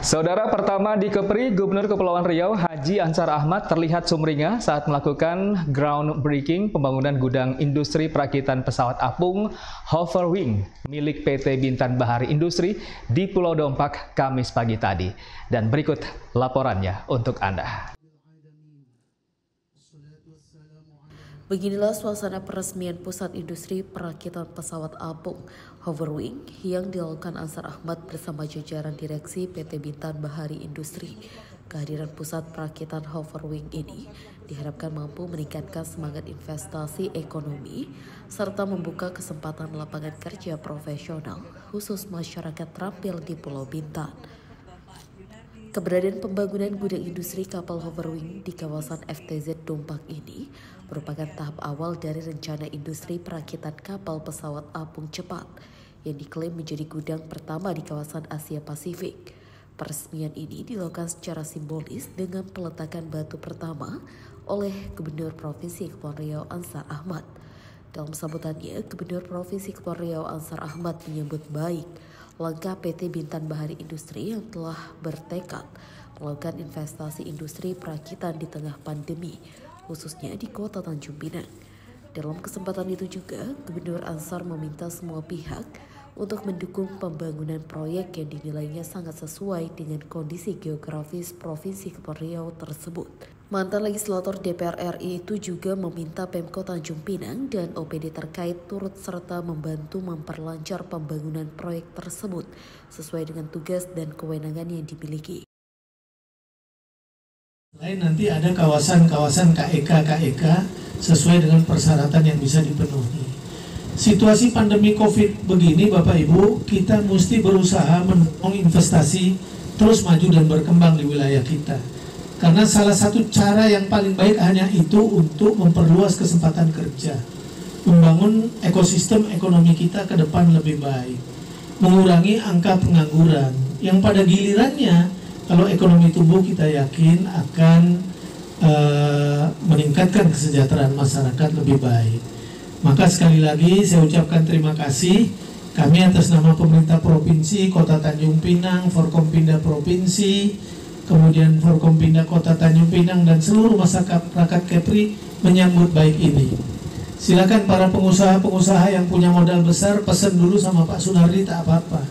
Saudara pertama di Kepri, Gubernur Kepulauan Riau Haji Ansar Ahmad terlihat sumringah saat melakukan groundbreaking pembangunan gudang industri perakitan pesawat apung Hoverwing milik PT Bintan Bahari Industri di Pulau Dompak Kamis pagi tadi. Dan berikut laporannya untuk Anda. Beginilah suasana peresmian pusat industri perakitan pesawat apung Hoverwing yang dilakukan Ansar Ahmad bersama jajaran direksi PT Bintan Bahari Industri. Kehadiran pusat perakitan Hoverwing ini diharapkan mampu meningkatkan semangat investasi ekonomi serta membuka kesempatan lapangan kerja profesional khusus masyarakat terampil di Pulau Bintan. Keberadaan pembangunan gudang industri kapal Hoverwing di kawasan FTZ Dompak ini merupakan tahap awal dari rencana industri perakitan kapal pesawat apung cepat yang diklaim menjadi gudang pertama di kawasan Asia Pasifik. Peresmian ini dilakukan secara simbolis dengan peletakan batu pertama oleh Gubernur Provinsi Kepulauan Riau Ansar Ahmad. Dalam sambutannya, Gubernur Provinsi Kepulauan Riau Ansar Ahmad menyambut baik langkah PT Bintan Bahari Industri yang telah bertekad melakukan investasi industri perakitan di tengah pandemi, khususnya di Kota Tanjung Pinang. Dalam kesempatan itu juga, Gubernur Ansar meminta semua pihak untuk mendukung pembangunan proyek yang dinilainya sangat sesuai dengan kondisi geografis Provinsi Kepulauan Riau tersebut. Mantan legislator DPR RI itu juga meminta Pemkot Tanjung Pinang dan OPD terkait turut serta membantu memperlancar pembangunan proyek tersebut sesuai dengan tugas dan kewenangan yang dimiliki. Lain nanti ada kawasan-kawasan KEK sesuai dengan persyaratan yang bisa dipenuhi. Situasi pandemi COVID begini Bapak Ibu, kita mesti berusaha mendorong investasi terus maju dan berkembang di wilayah kita. Karena salah satu cara yang paling baik hanya itu untuk memperluas kesempatan kerja, membangun ekosistem ekonomi kita ke depan lebih baik, mengurangi angka pengangguran, yang pada gilirannya kalau ekonomi tumbuh kita yakin akan meningkatkan kesejahteraan masyarakat lebih baik. Maka sekali lagi saya ucapkan terima kasih kami atas nama pemerintah provinsi, Kota Tanjung Pinang, Forkompinda Provinsi, kemudian Forkompinda Kota Tanjung Pinang dan seluruh masyarakat Kepri menyambut baik ini. Silakan para pengusaha-pengusaha yang punya modal besar pesan dulu sama Pak Sunardi tak apa-apa.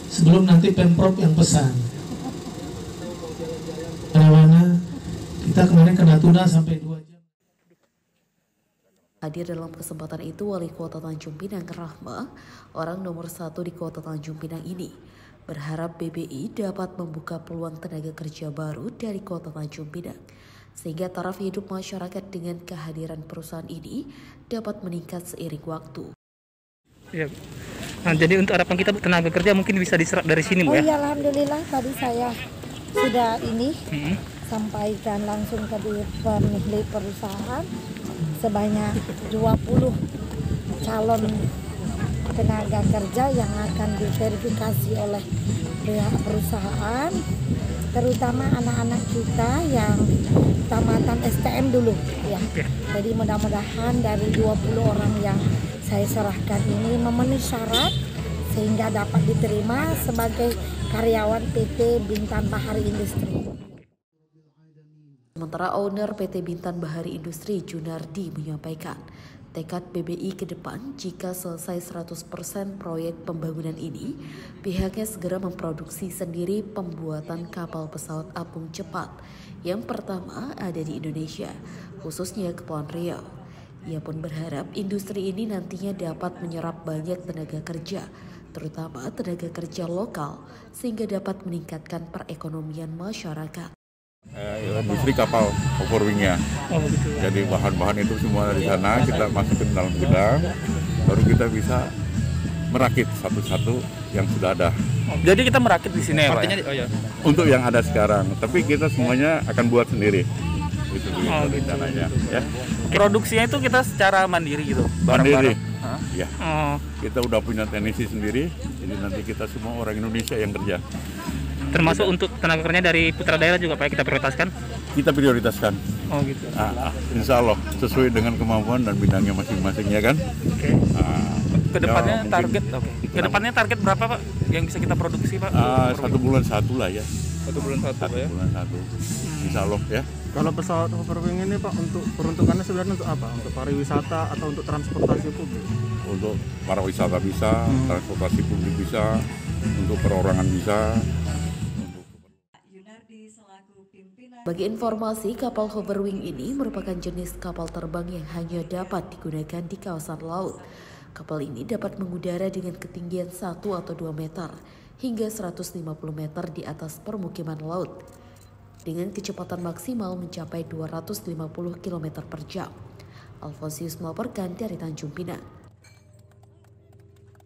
Sebelum nanti Pemprov yang pesan. Mana-mana kita kemarin ke Natuna sampai 2 jam. Hadir dalam kesempatan itu Wali Kota Tanjung Pinang Rahma, orang nomor 1 di Kota Tanjung Pinang ini, berharap BBI dapat membuka peluang tenaga kerja baru dari Kota Tanjung Pinang, sehingga taraf hidup masyarakat dengan kehadiran perusahaan ini dapat meningkat seiring waktu. Ya. Nah, jadi untuk harapan kita tenaga kerja mungkin bisa diserap dari sini, Bu, ya? Iya, alhamdulillah tadi saya sudah sampaikan langsung ke pemilik perusahaan sebanyak 20 calon tenaga kerja yang akan diverifikasi oleh pihak perusahaan, terutama anak-anak kita yang tamatan STM dulu ya. Jadi mudah-mudahan dari 20 orang yang saya serahkan ini memenuhi syarat sehingga dapat diterima sebagai karyawan PT Bintan Bahari Industri. Sementara owner PT Bintan Bahari Industri Junardi menyampaikan tekad BBI ke depan jika selesai 100% proyek pembangunan ini, pihaknya segera memproduksi sendiri pembuatan kapal pesawat apung cepat yang pertama ada di Indonesia, khususnya Kepulauan Riau. Ia pun berharap industri ini nantinya dapat menyerap banyak tenaga kerja, terutama tenaga kerja lokal, sehingga dapat meningkatkan perekonomian masyarakat. Industri kapal Hoverwing-nya. Oh, gitu. Jadi bahan-bahan itu semua dari sana kita masukin dalam gudang, baru kita bisa merakit satu-satu yang sudah ada. Jadi kita merakit di sini ya, Pak? Artinya, untuk yang ada sekarang, tapi kita semuanya akan buat sendiri. Itu rencananya. Ya. Produksinya itu kita secara mandiri gitu? Mandiri. Ya. Oh. Kita udah punya teknisi sendiri, jadi nanti kita semua orang Indonesia yang kerja. Termasuk untuk tenaga kerja dari putra daerah juga Pak kita prioritaskan? Kita prioritaskan. Oh gitu. Insya Allah sesuai dengan kemampuan dan bidangnya masing-masing ya kan. Oke. Kedepannya ya, target, Kedepannya target berapa Pak yang bisa kita produksi Pak? 1 bulan 1 lah ya. 1 bulan 1 Pak ya. Bulan 1. Insya Allah ya. Kalau pesawat Hoverwing ini Pak untuk peruntukannya sebenarnya untuk apa? Untuk pariwisata atau untuk transportasi publik? Untuk para wisata bisa, transportasi publik bisa, untuk perorangan bisa. Bagi informasi, kapal Hoverwing ini merupakan jenis kapal terbang yang hanya dapat digunakan di kawasan laut. Kapal ini dapat mengudara dengan ketinggian 1 atau 2 meter hingga 150 meter di atas permukiman laut, dengan kecepatan maksimal mencapai 250 km per jam. Alfonsius melaporkan dari Tanjung Pinang.